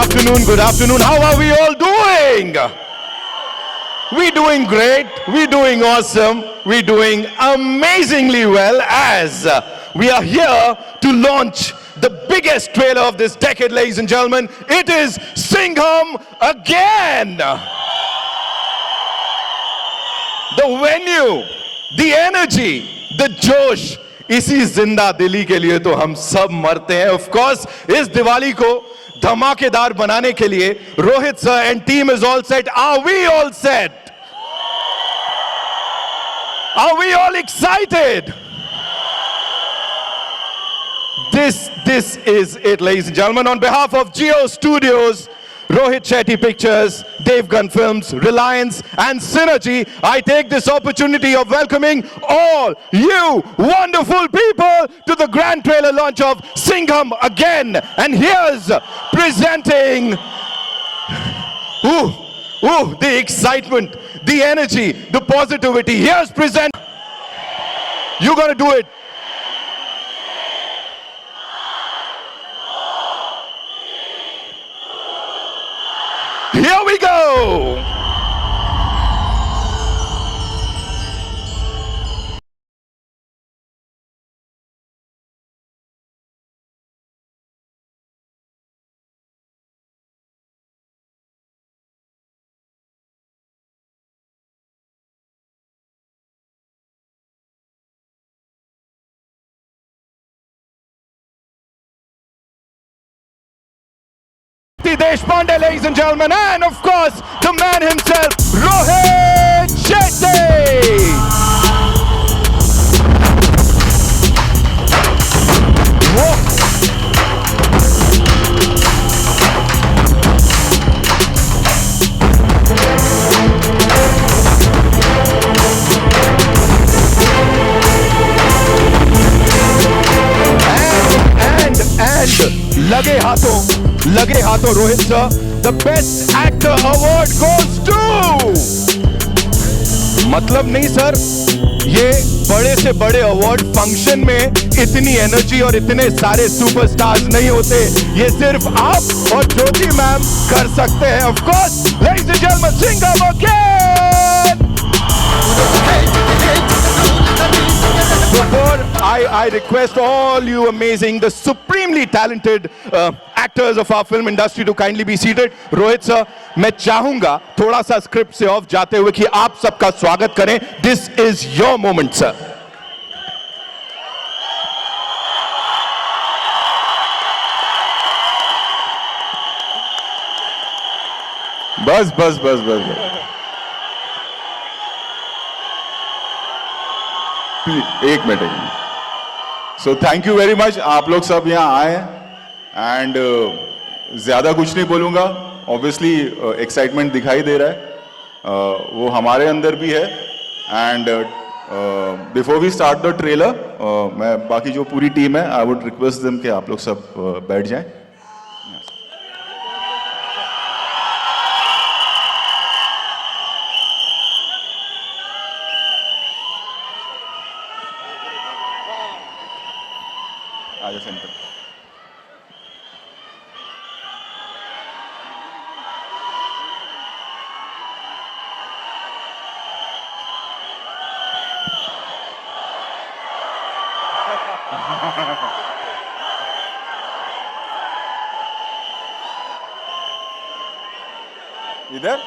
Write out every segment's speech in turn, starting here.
afternoon, good afternoon. How are we all doing? We're doing great, we're doing awesome, we're doing amazingly well as we are here to launch the biggest trailer of this decade, ladies and gentlemen. It is Singham again. The venue, the energy, the जोश, इसी जिंदा दिली के लिए तो हम सब मरते हैं. Of course, इस दिवाली को धमाकेदार बनाने के लिए Rohit sir and team is all set. Are we all set? Are we all excited? This is it, ladies and gentlemen. On behalf of Geo Studios, Rohit Shetty Pictures, Devgan Films, Reliance and Synergy, I take this opportunity of welcoming all you wonderful people to the grand trailer launch of Singham again. And here's presenting, the excitement, the energy, the positivity. Here's present. You're gonna do it. Here we go! Deshpande, ladies and gentlemen, and of course, the man himself, Rohit Shetty! And लगे हाथों Rohit sir, the best actor award goes to, मतलब नहीं sir, ये बड़े से बड़े award function में इतनी एनर्जी और इतने सारे सुपरस्टार्स नहीं होते. ये सिर्फ आप और ज्योति मैम कर सकते हैं. Of course, ladies and gentlemen, Singham again. Before I request all you amazing, the supremely talented actors of our film industry to kindly be seated. Rohit sir, मैं चाहूंगा थोड़ा सा स्क्रिप्ट से ऑफ जाते हुए कि आप सबका स्वागत करें. This is your moment, sir. बस एक minute. So thank you very much. आप लोग सब यहाँ आए एंड ज़्यादा कुछ नहीं बोलूँगा. ऑब्वियसली एक्साइटमेंट दिखाई दे रहा है, वो हमारे अंदर भी है. And before we start the trailer, मैं बाकी जो पूरी टीम है, आई वुड रिक्वेस्ट देम कि आप लोग सब बैठ जाएं. आजा सेंटर. इधर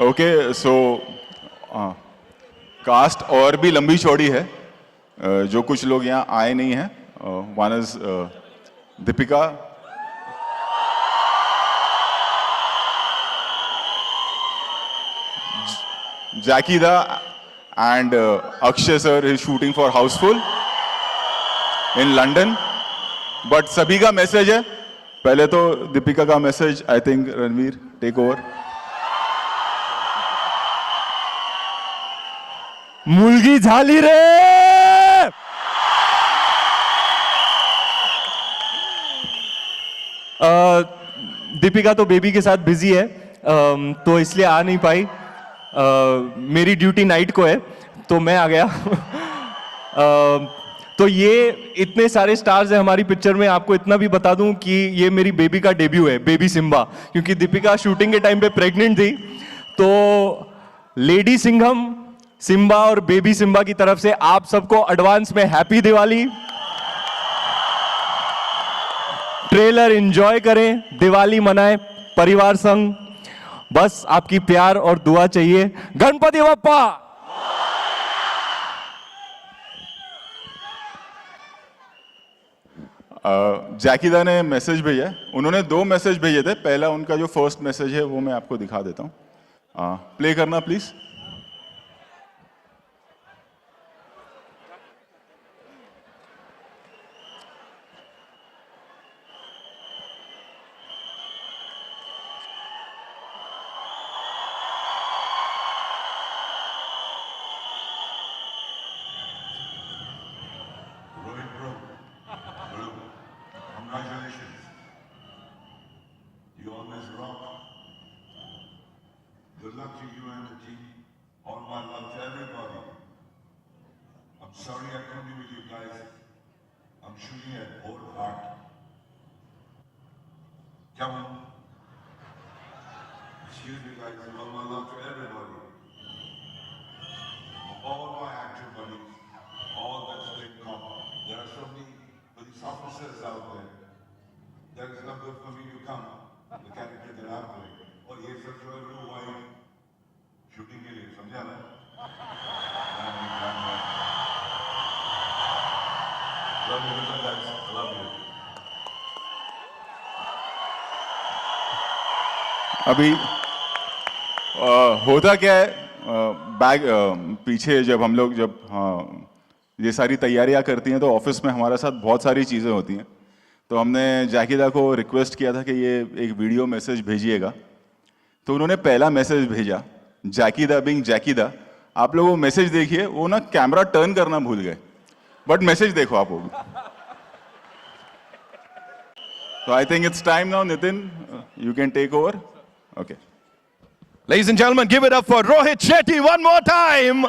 ओके. सो कास्ट और भी लंबी चौड़ी है. जो कुछ लोग यहाँ आए नहीं हैं, one is Deepika, Jackie Da, and Akshay sir is shooting for Houseful in London. But सभी का मैसेज है, पहले तो दीपिका का message, I think Ranveer take over. मुलगी झाली रे. दीपिका तो बेबी के साथ बिजी है, तो इसलिए आ नहीं पाई. मेरी ड्यूटी नाइट को है तो मैं आ गया. तो ये इतने सारे स्टार्स हैं हमारी पिक्चर में. आपको इतना भी बता दूं कि ये मेरी बेबी का डेब्यू है, बेबी सिम्बा, क्योंकि दीपिका शूटिंग के टाइम पे प्रेग्नेंट थी. तो लेडी सिंघम, सिम्बा और बेबी सिम्बा की तरफ से आप सबको एडवांस में हैप्पी दिवाली. ट्रेलर एंजॉय करें, दिवाली मनाएं परिवार संग. बस आपकी प्यार और दुआ चाहिए. गणपति बप्पा. जैकी दा ने मैसेज भेजा है. उन्होंने 2 मैसेज भेजे थे. पहला उनका जो फर्स्ट मैसेज है वो मैं आपको दिखा देता हूं. प्ले करना please. Congratulations. You always rock. Good luck to you and the team. All my love to everybody. I'm sorry I couldn't be with you guys. I'm shooting at Old Heart. Come on. Excuse me guys. All my love to everybody. All my actor buddies. All that's been come. There are so many police officers out there. That is not good for me to come, the character that I'm playing. और ये सब जो है वो Y shooting के लिए समझा ना? Love you guys, love you. अभी होता क्या है, बैग पीछे जब हम लोग ये सारी तैयारियां करती हैं तो ऑफिस में हमारे साथ बहुत सारी चीज़ें होती हैं. तो हमने जैकी दा को रिक्वेस्ट किया था कि ये एक वीडियो मैसेज भेजिएगा. तो उन्होंने पहला मैसेज भेजा, जैकी दा बिंग जैकी दा. आप लोग वो मैसेज देखिए, वो ना कैमरा टर्न करना भूल गए, बट मैसेज देखो आप वो. तो I think it's time now. Nitin, you can take over. Okay. Ladies and gentlemen, give it up for Rohit Shetty one more time.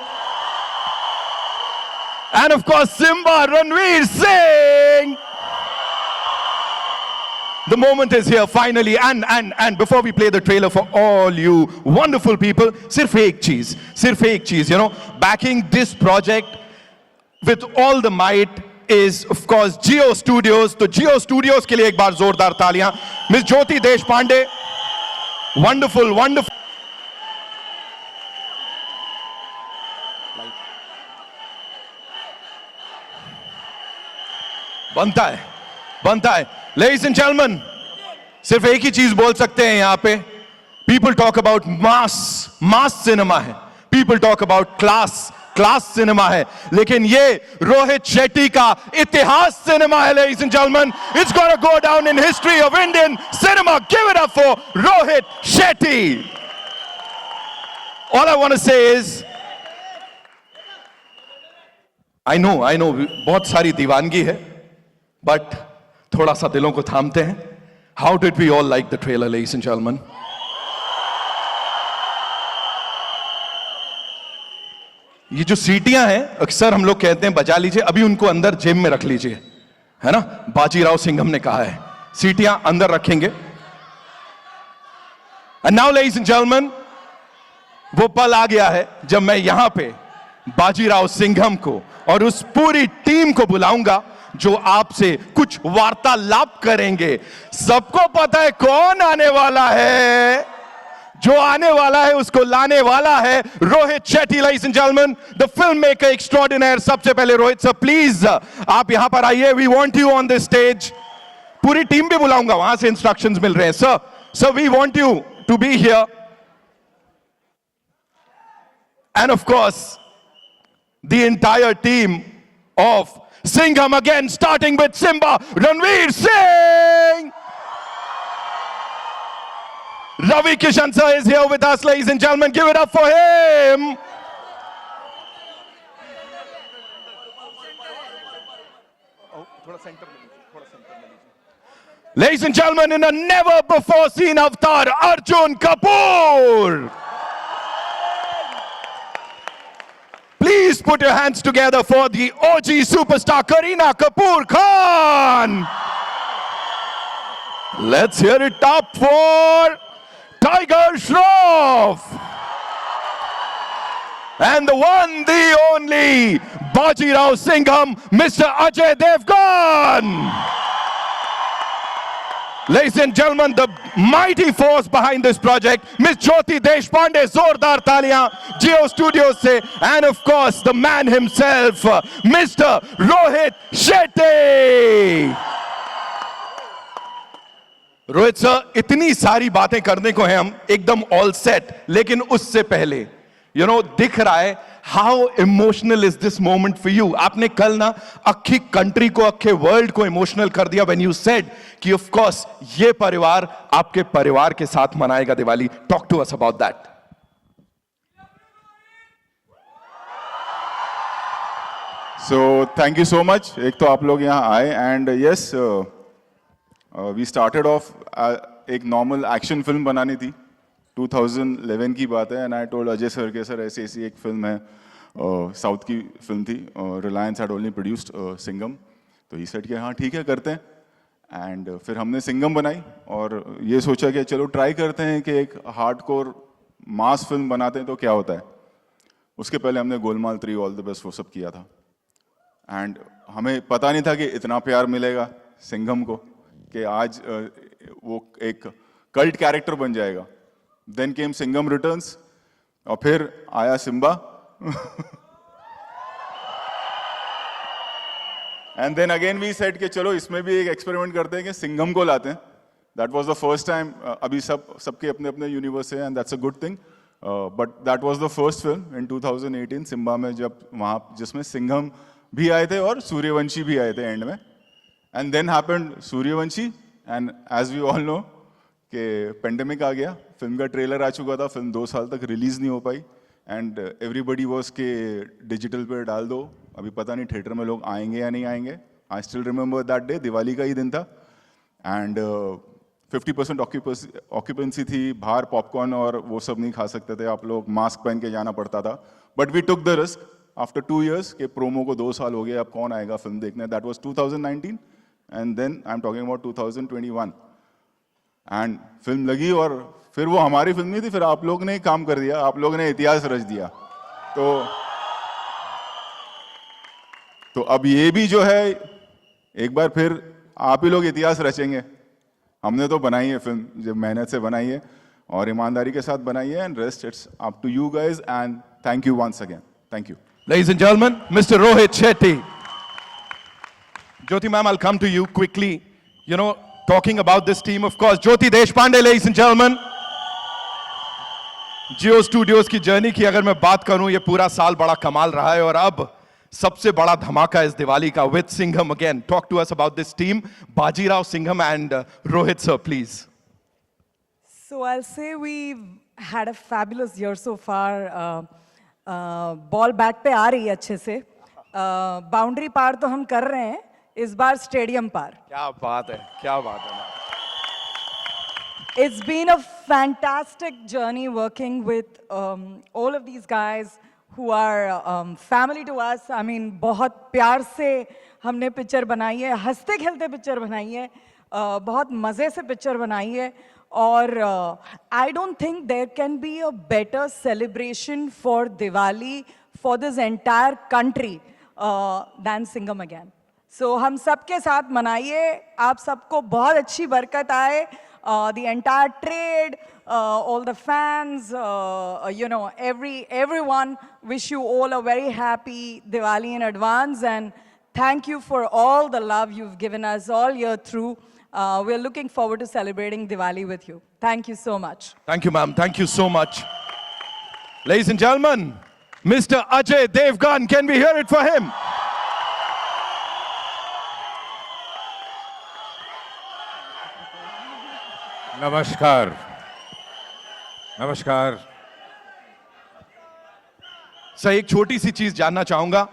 And of course, Simba Ranveer Singh. The moment is here finally, and before we play the trailer for all you wonderful people, sirf ek cheez, you know, backing this project with all the might is of course Jio Studios. तो Jio Studios के लिए एक बार जोरदार तालियां. Miss Jyoti Deshpande, wonderful. बनता है. Ladies and gentlemen, सिर्फ एक ही चीज बोल सकते हैं यहां पे. People talk about mass cinema है. People talk about class cinema है. लेकिन ये रोहित शेट्टी का इतिहास सिनेमा है. Ladies and gentlemen, it's gonna go down in history of Indian cinema. Give it up for Rohit Shetty. All I want to say is, I know बहुत सारी दीवानगी है, but थोड़ा सा दिलों को थामते हैं. How did we all like the trailer, ladies and gentlemen? ये जो सीटियां हैं, अक्सर हम लोग कहते हैं बजा लीजिए, अभी उनको अंदर जेब में रख लीजिए, है ना? बाजीराव सिंघम ने कहा है सीटियां अंदर रखेंगे. And now, ladies and gentlemen, वो पल आ गया है जब मैं यहां पे बाजीराव सिंघम को और उस पूरी टीम को बुलाऊंगा जो आपसे कुछ वार्तालाप करेंगे. सबको पता है कौन आने वाला है. जो आने वाला है उसको लाने वाला है Rohit Shetty, ladies and gentlemen, the filmmaker extraordinaire. सबसे पहले रोहित सर प्लीज आप यहां पर आइए. We want you on this stage. पूरी टीम भी बुलाऊंगा, वहां से इंस्ट्रक्शंस मिल रहे हैं. Sir we want you to be here. And of course, the entire team of Singham again, starting with Simba, Ranveer Singh. Ravi Kishan sir is here with us, ladies and gentlemen. Give it up for him. Ladies and gentlemen, in a never before seen avatar, Arjun Kapoor. Please put your hands together for the OG superstar Kareena Kapoor Khan. Let's hear it up for Tiger Shroff. And the one, the only, Bajirao Singham, Mr. Ajay Devgan. Ladies and gentlemen, the mighty force behind this project, Miss Jyoti Deshpande, Zordar Taliyan, Jio Studios se, and of course, the man himself, Mr. Rohit Shetty. Rohit sir, इतनी सारी बातें करने को हैं हम एकदम all set, लेकिन उससे पहले दिख रहा है how emotional is this moment for you. आपने कल ना अक्खी कंट्री को, अक्खे वर्ल्ड को इमोशनल कर दिया व्हेन यू सेड कि ऑफ कोर्स ये परिवार आपके परिवार के साथ मनाएगा Diwali. Talk to us about that. So thank you so much. एक तो आप लोग यहाँ आए and yes we started off एक नॉर्मल एक्शन फिल्म बनानी थी. 2011 की बात है and I told Ajay sir के सर ऐसी ऐसी एक फिल्म है, साउथ की फिल्म थी, Reliance had only produced Singham. तो ही सेड कि हाँ ठीक है करते हैं. एंड फिर हमने सिंघम बनाई और ये सोचा कि चलो ट्राई करते हैं कि एक हार्डकोर मास फिल्म बनाते हैं तो क्या होता है. उसके पहले हमने गोलमाल 3 ऑल द बेस्ट वो सब किया था एंड हमें पता नहीं था कि इतना प्यार मिलेगा सिंघम को कि आज वो एक कल्ट कैरेक्टर बन जाएगा. देन केम सिंघम रिटर्न्स और फिर आया Simmba and then again we said कि चलो इसमें भी एक एक्सपेरिमेंट करते हैं कि सिंघम को लाते हैं. That was the first time. अभी सबके अपने अपने यूनिवर्स है and that's a good thing, but that was the first film in 2018 Simmba में, जब वहां जिसमें सिंघम भी आए थे और सूर्यवंशी भी आए थे एंड में. And then happened Sooryavanshi and as we all know कि पेंडेमिक आ गया. फिल्म का ट्रेलर आ चुका था, फिल्म 2 साल तक रिलीज नहीं हो पाई एंड एवरीबडी वॉज के डिजिटल पे डाल दो, अभी पता नहीं थिएटर में लोग आएंगे या नहीं आएंगे. I still remember that day, Diwali का ही दिन था एंड 50% ऑक्यूपेंसी थी. बाहर पॉपकॉर्न और वो सब नहीं खा सकते थे आप लोग, मास्क पहन के जाना पड़ता था. But we took the risk after 2 years के प्रोमो को 2 साल हो गए, अब कौन आएगा फिल्म देखने. That was 2019 and then I am talking about 2021 and film लगी और फिर वो हमारी फिल्म नहीं थी, फिर आप लोग ने काम कर दिया, आप लोग ने इतिहास रच दिया. तो अब ये भी जो है एक बार फिर आप ही लोग इतिहास रचेंगे. हमने तो बनाई है फिल्म, जब मेहनत से बनाई है और ईमानदारी के साथ बनाई है and rest it's up to you guys and thank you once again. Thank you. Ladies and gentlemen, Mr. Rohit Shetty. Jyoti ma'am, I'll come to you quickly. Talking about this team, of course, Jyoti Deshpande, ladies and gentlemen. Jio Studios की journey की अगर मैं बात करूं, ये पूरा साल बड़ा कमाल रहा है और अब सबसे बड़ा धमाका इस दिवाली का with Singham again. Talk to us about this team, Bajirao Singham and Rohit sir, please. So I'll say we've had a fabulous year so far. Ball bat पे आ रही है अच्छे से. बाउंड्री पार तो हम कर रहे हैं, इस बार स्टेडियम पार. क्या बात है, क्या बात है. It's been a fantastic journey working with all of these guys who are family to us. I mean, बहुत प्यार से हमने पिक्चर बनाई है, हंसते खेलते पिक्चर बनाई है, बहुत मज़े से पिक्चर बनाई है. और I don't think there can be a better celebration for Diwali for this entire country than Singham again. So हम सबके साथ मनाइए, आप सबको बहुत अच्छी बरकत आए, the entire trade, all the fans, everyone. Wish you all a very happy Diwali in advance, and thank you for all the love you've given us all year through. We're looking forward to celebrating Diwali with you. Thank you so much. Thank you, ma'am. Thank you so much. Ladies and gentlemen, Mr. Ajay Devgan, can we hear it for him? नमस्कार नमस्कार sir एक छोटी सी चीज जानना चाहूंगा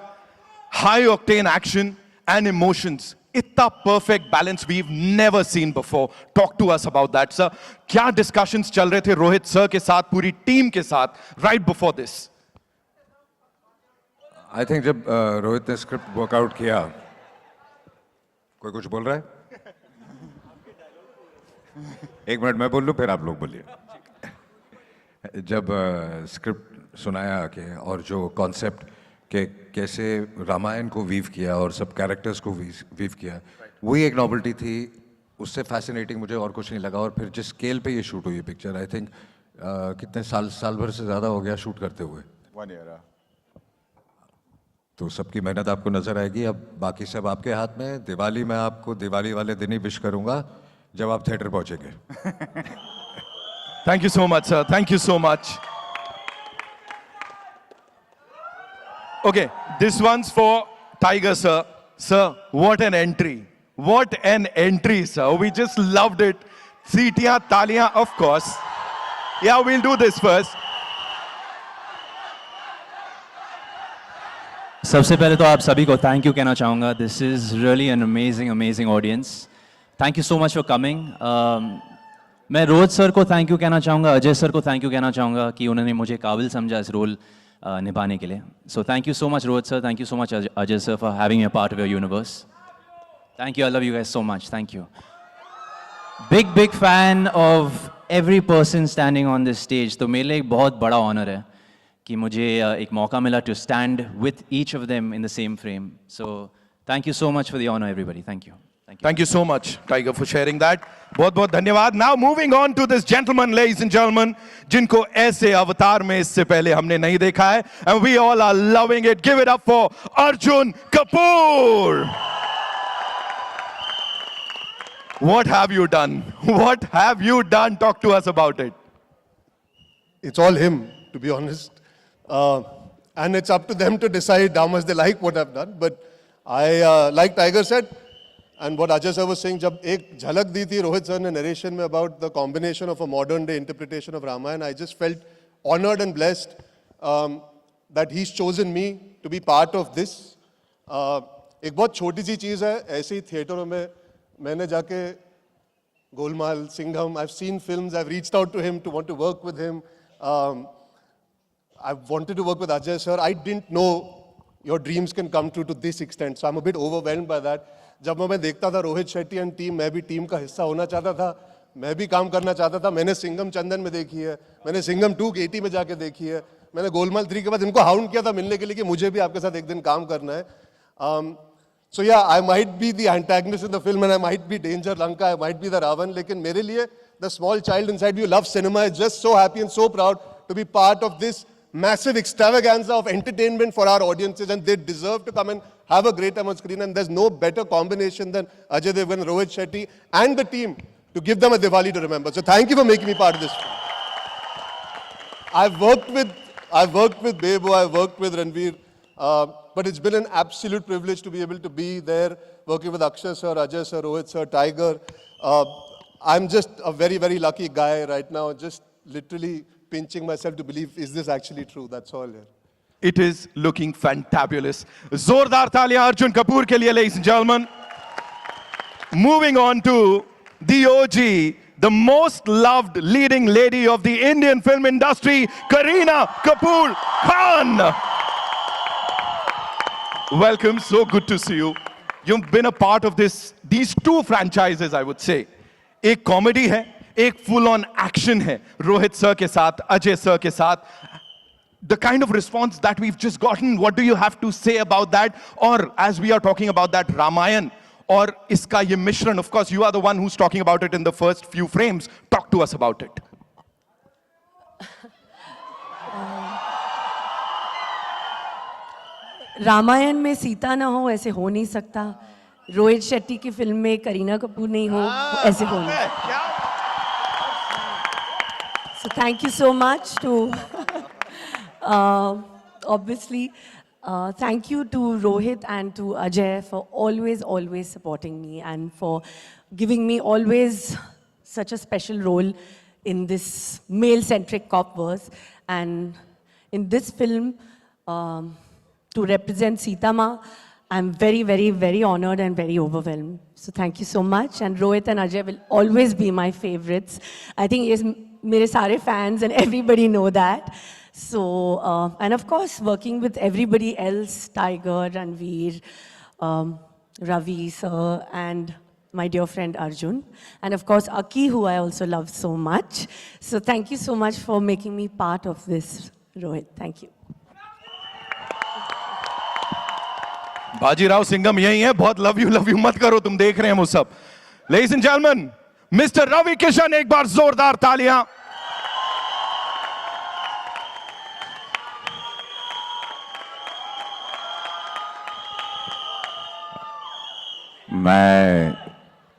high octane action and emotions इतना perfect balance we never seen before talk to us about that sir क्या discussions चल रहे थे रोहित सर के साथ पूरी टीम के साथ right before this I think जब रोहित ने स्क्रिप्ट वर्कआउट किया कोई कुछ बोल रहा है एक मिनट मैं बोल लूं फिर आप लोग बोलिए जब स्क्रिप्ट सुनाया के और जो कॉन्सेप्ट के कैसे रामायण को वीव किया और सब कैरेक्टर्स को वीव किया वही एक नॉवेल्टी थी उससे फैसिनेटिंग मुझे और कुछ नहीं लगा और फिर जिस स्केल पे ये शूट हुई पिक्चर आई थिंक कितने साल भर से ज़्यादा हो गया शूट करते हुए 1 year. तो सबकी मेहनत आपको नजर आएगी अब बाकी सब आपके हाथ में दिवाली में आपको दिवाली वाले दिन ही विश करूंगा जब आप थिएटर पहुंचेंगे thank you so much sir thank you so much okay this one's for Tiger sir sir what an entry sir we just loved it सीटियां तालियां of course yeah we'll do this first सबसे पहले तो आप सभी को thank you कहना चाहूँगा this is really an amazing audience thank you so much for coming मैं रोहित सर को थैंक यू कहना चाहूँगा अजय सर को थैंक यू कहना चाहूँगा कि उन्होंने मुझे काबिल समझा इस रोल निभाने के लिए सो thank you so much Rohit sir thank you so much Ajay sir for having a part of your universe thank you I love you guys so much thank you big fan of every person standing on this stage तो मेरे लिए एक बहुत बड़ा honour है कि मुझे एक मौका मिला to stand with each of them in the same frame so thank you so much for the honour everybody thank you Thank you so much, Tiger, for sharing that. बहुत धन्यवाद. Now moving on to this gentleman, ladies and gentlemen, जिनको ऐसे अवतार में इससे पहले हमने नहीं देखा है, and we all are loving it. Give it up for Arjun Kapoor. What have you done? What have you done? Talk to us about it. It's all him, to be honest. And it's up to them to decide how much they like what I've done. But I, like Tiger said, and what Ajay sir was saying, जब एक झलक दी थी Rohit sir ने narration में about the combination of a modern day interpretation of Ramayana, I just felt honored and blessed that he's chosen me to be part of this. एक बहुत छोटी सी चीज़ है, ऐसे ही थिएटरों में मैंने जाके Golmaal, Singham, I've seen films, I've reached out to him to want to work with him. I wanted to work with Ajay sir. I didn't know your dreams can come true to this extent, so I'm a bit overwhelmed by that. जब मैं देखता था Rohit Shetty and team मैं भी team का हिस्सा होना चाहता था मैं भी काम करना चाहता था मैंने सिंघम चंदन में देखी है मैंने सिंघम 2 केटी में जाके देखी है मैंने गोलमाल 3 के बाद इनको हाउंड किया था मिलने के लिए कि मुझे भी आपके साथ एक दिन काम करना है so yeah I might be the antagonist in the film and I might be danger Lanka I might be the Ravan लेकिन मेरे लिए the small child inside you love cinema is just so happy and so proud to be part of this massive extravaganza of entertainment for our audiences and they deserve to come and have a great time on screen and there's no better combination than Ajay Devgan, Rohit Shetty and the team to give them a Diwali to remember. So thank you for making me part of this film. I've worked with Bebo, I've worked with Ranveer, but it's been an absolute privilege to be able to be there working with Akshay sir, Ajay sir, Rohit sir, Tiger. I'm just a very, very lucky guy right now, just literally pinching myself to believe, is this actually true? That's all here. It is looking fantabulous. Zordar taaliyan Arjun Kapoor ke liye, ladies and gentlemen. Moving on to the OG, the most loved leading lady of the Indian film industry, Kareena Kapoor Khan. Welcome, so good to see you. You've been a part of these 2 franchises, I would say. एक comedy है, एक full on action है Rohit sir के साथ Ajay sir के साथ the kind of response that we've just gotten what do you have to say about that or as we are talking about that Ramayan और इसका ये मिश्रण, of course you are the one who is talking about it in the first few frames, talk to us about it. Ramayan में सीता ना हो ऐसे हो नहीं सकता. रोहित शेट्टी की फिल्म में करीना कपूर नहीं हो ऐसे हो नहीं सकता. So thank you so much to obviously thank you to Rohit and to Ajay for always supporting me and for giving me always such a special role in this male-centric cop verse. And in this film, to represent Sita Ma, I'm very honored and very overwhelmed. So thank you so much. And Rohit and Ajay will always be my favorites. I think yes, mere sare fans and everybody know that. So, and of course, working with everybody else, Tiger, Ranveer, Ravi sir, and my dear friend Arjun. And of course, Aki, who I also love so much. So thank you so much for making me part of this, Rohit. Thank you. Bajirao Singham यही है. बहुत love you मत करो, तुम देख रहे हैं वो सब. Ladies and gentlemen, mister Ravi Kishan, एक बार जोरदार तालियां. मैं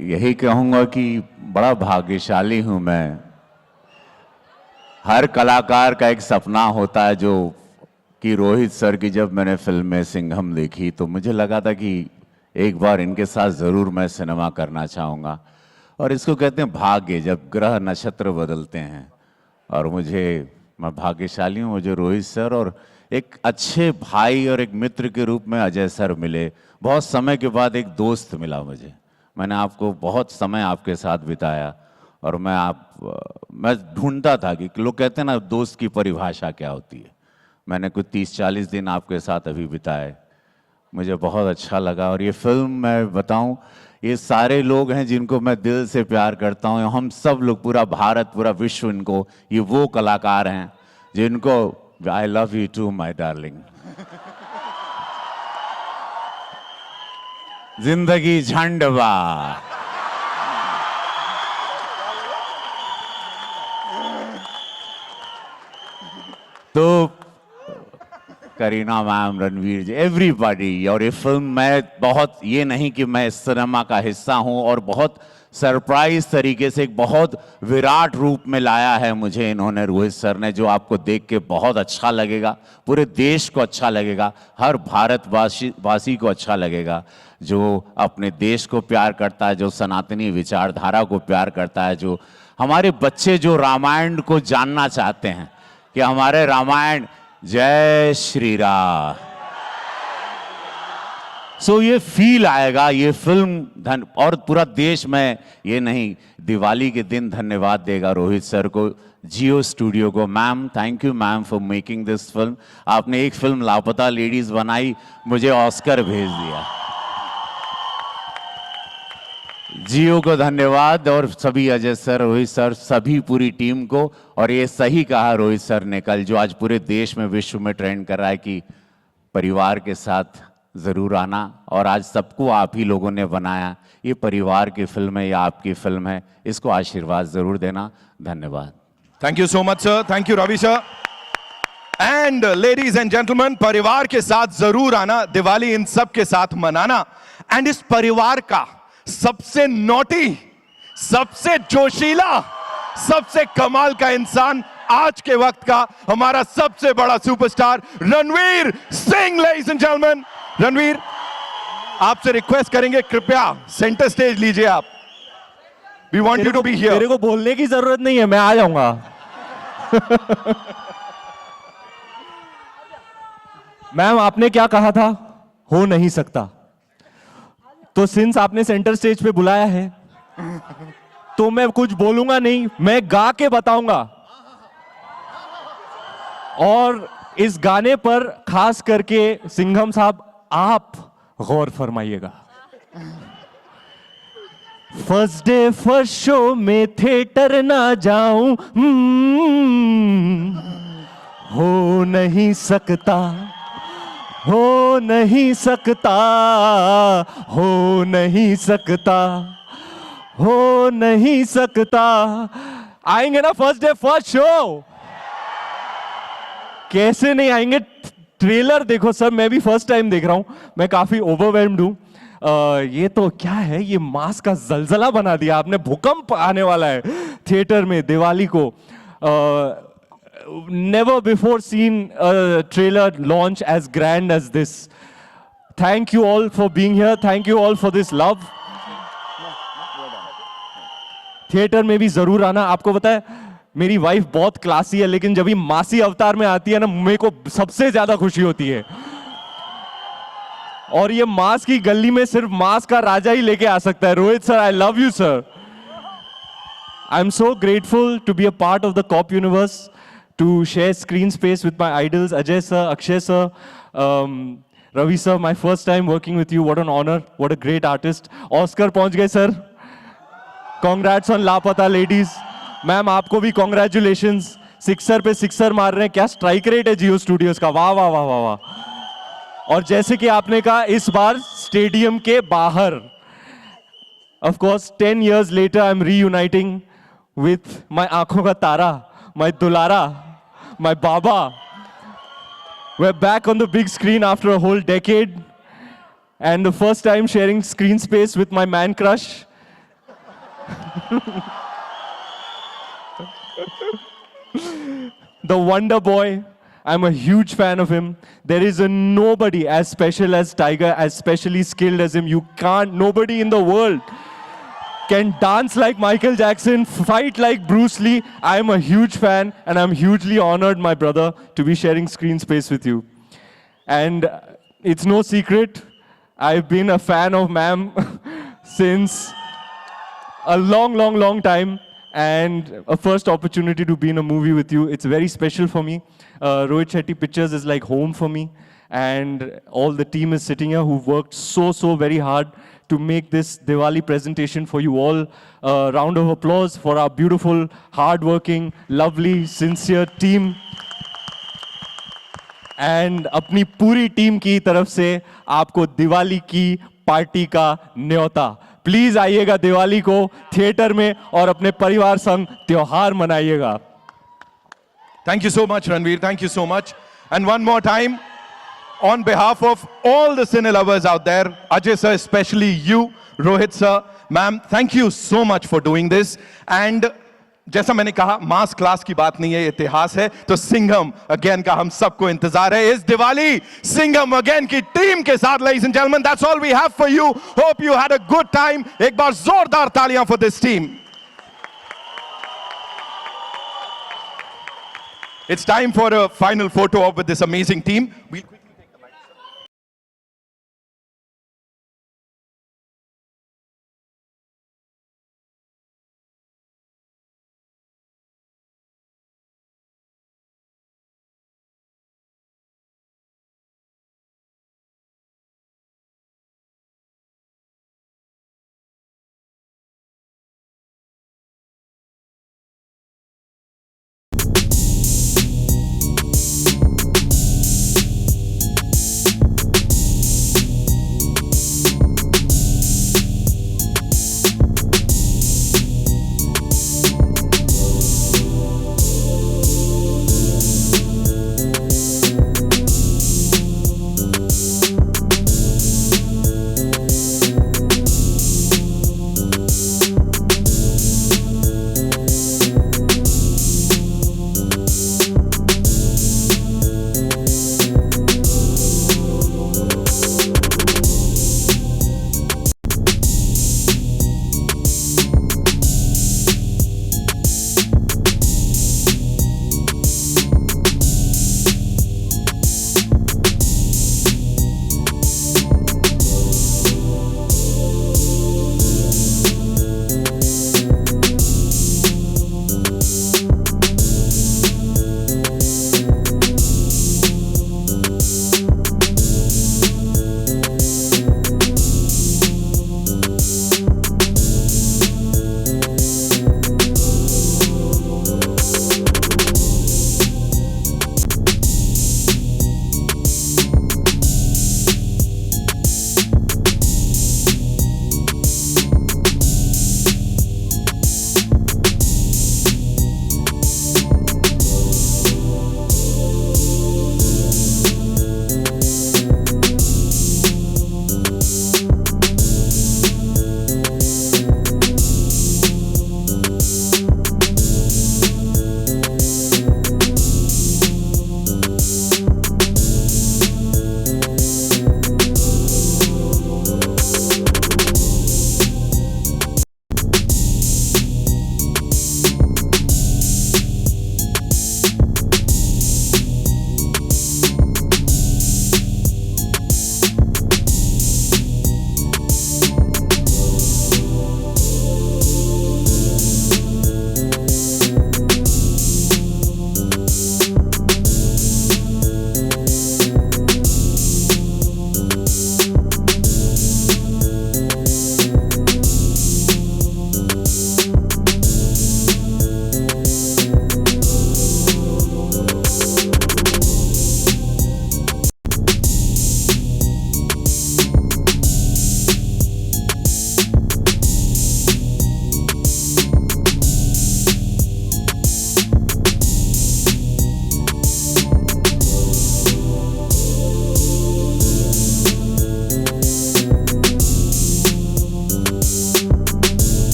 यही कहूंगा कि बड़ा भाग्यशाली हूं मैं. हर कलाकार का एक सपना होता है जो कि रोहित सर की जब मैंने फिल्म में सिंघम देखी तो मुझे लगा था कि एक बार इनके साथ ज़रूर मैं सिनेमा करना चाहूँगा. और इसको कहते हैं भाग्य, जब ग्रह नक्षत्र बदलते हैं. और मैं भाग्यशाली हूँ, मुझे रोहित सर और एक अच्छे भाई और एक मित्र के रूप में अजय सर मिले. बहुत समय के बाद एक दोस्त मिला मुझे. मैंने आपको बहुत समय आपके साथ बिताया और मैं ढूंढता था कि लोग कहते हैं ना दोस्त की परिभाषा क्या होती है. मैंने कुछ 30-40 दिन आपके साथ अभी बिताए, मुझे बहुत अच्छा लगा. और ये फिल्म मैं बताऊं, ये सारे लोग हैं जिनको मैं दिल से प्यार करता हूं. हम सब लोग, पूरा भारत, पूरा विश्व, इनको, ये वो कलाकार हैं जिनको I love you to my darling. जिंदगी झंडवा. तो करीना मैम, रणवीर जी, एवरीबॉडी. और ये फिल्म मैं बहुत, ये नहीं कि मैं इस सिनेमा का हिस्सा हूं, और बहुत सरप्राइज तरीके से एक बहुत विराट रूप में लाया है मुझे इन्होंने, रोहित सर ने, जो आपको देख के बहुत अच्छा लगेगा. पूरे देश को अच्छा लगेगा, हर भारतवासी को अच्छा लगेगा जो अपने देश को प्यार करता है, जो सनातनी विचारधारा को प्यार करता है, जो हमारे बच्चे जो रामायण को जानना चाहते हैं कि हमारे रामायण, जय श्री राम. सो ये फील आएगा ये फिल्म. और पूरा देश में ये नहीं, दिवाली के दिन धन्यवाद देगा रोहित सर को, जियो स्टूडियो को. Ma'am, thank you ma'am for making this film. आपने एक फिल्म लापता लेडीज बनाई, मुझे ऑस्कर भेज दिया. जियो को धन्यवाद, और सभी अजय सर, रोहित सर, सभी पूरी टीम को. और ये सही कहा रोहित सर ने कल, जो आज पूरे देश में, विश्व में ट्रेंड कर रहा है कि परिवार के साथ ज़रूर आना. और आज सबको आप ही लोगों ने बनाया. ये परिवार की फिल्म है, या आपकी फिल्म है, इसको आशीर्वाद ज़रूर देना. धन्यवाद. Thank you so much sir. Thank you Ravi sir. And ladies and gentleman, परिवार के साथ जरूर आना, दिवाली इन सब के साथ मनाना. एंड इस परिवार का सबसे नोटी, सबसे जोशीला, सबसे कमाल का इंसान, आज के वक्त का हमारा सबसे बड़ा superstar Ranveer Singh. Ladies and gentleman, Ranveer, आपसे रिक्वेस्ट करेंगे कृपया सेंटर स्टेज लीजिए आप. We want you to be here. मेरे को बोलने की जरूरत नहीं है, मैं आ जाऊंगा. मैम, आपने क्या कहा था? हो नहीं सकता. तो सिंस आपने सेंटर स्टेज पे बुलाया है तो मैं कुछ बोलूंगा नहीं, मैं गा के बताऊंगा. और इस गाने पर खास करके सिंघम साहब आप गौर फरमाइएगा. फर्स्ट डे फर्स्ट शो में थिएटर ना जाऊं, हो नहीं सकता, हो नहीं सकता, हो नहीं सकता, हो नहीं सकता। आएंगे ना फर्स्ट डे फर्स्ट शो? कैसे नहीं आएंगे? ट्रेलर देखो सर, मैं भी फर्स्ट टाइम देख रहा हूं, मैं काफी ओवरवेल्म्ड हूं। ये तो क्या है, ये मास का जलजला बना दिया आपने, भूकंप आने वाला है थिएटर में दिवाली को। Never before seen trailer launch as grand as this. Thank you all for being here, thank you all for this love. Theatre में भी जरूर आना। आपको पता है मेरी वाइफ बहुत क्लासी है, लेकिन जब ये मासी अवतार में आती है ना, मेरे को सबसे ज्यादा खुशी होती है। और ये मास की गली में सिर्फ मास का राजा ही लेके आ सकता है। Rohit sir, I love you sir. I am so grateful to be a part of the cop universe, to share screen space with my idols Ajay sir, Akshay sir, Ravi sir. My first time working with you, what an honour, what a great artist. Oscar पहुंच गए sir. Congrats on Laapataa Ladies. Ma'am आपको भी congratulations, sixer पे sixer मार रहे हैं। क्या strike rate है जियो स्टूडियोज का, वाह वाह वाह वाह वाह। और जैसे कि आपने कहा, इस बार स्टेडियम के बाहर। Of course 10 years later I am reuniting with my आंखों का तारा, माई दुलारा, माई बाबा। We are back on the big screen after a whole decade, and the first time sharing screen space with my man crush. The Wonder Boy. I'm a huge fan of him. There is a nobody as special as Tiger, as specially skilled as him. You can't, nobody in the world can dance like Michael Jackson, fight like Bruce Lee. I'm a huge fan, and I'm hugely honored, my brother, to be sharing screen space with you. And it's no secret, I've been a fan of Ma'am since a long time. And a first opportunity to be in a movie with you, it's very special for me. Rohit Shetty Pictures is like home for me. And all the team is sitting here who've worked so very hard to make this Diwali presentation for you all. Round of applause for our beautiful, hardworking, lovely, sincere team. And अपनी पूरी team की तरफ से आपको दिवाली की party का न्योता। Please आइएगा दिवाली को थिएटर में और अपने परिवार संग त्योहार मनाइएगा। Thank you so much, Ranveer. Thank you so much. And one more time, on behalf of all the cine lovers out there, Ajay sir, especially you, Rohit sir, ma'am, thank you so much for doing this. And जैसा मैंने कहा, मास class की बात नहीं है, इतिहास है। तो सिंघम अगेन का हम सबको इंतजार है इस दिवाली। सिंघम अगेन की टीम के साथ, ladies and gentlemen, that's all we have for you. Hope you had a good time. एक बार जोरदार तालियां for this team. It's time for a final photo op with this amazing team. We'll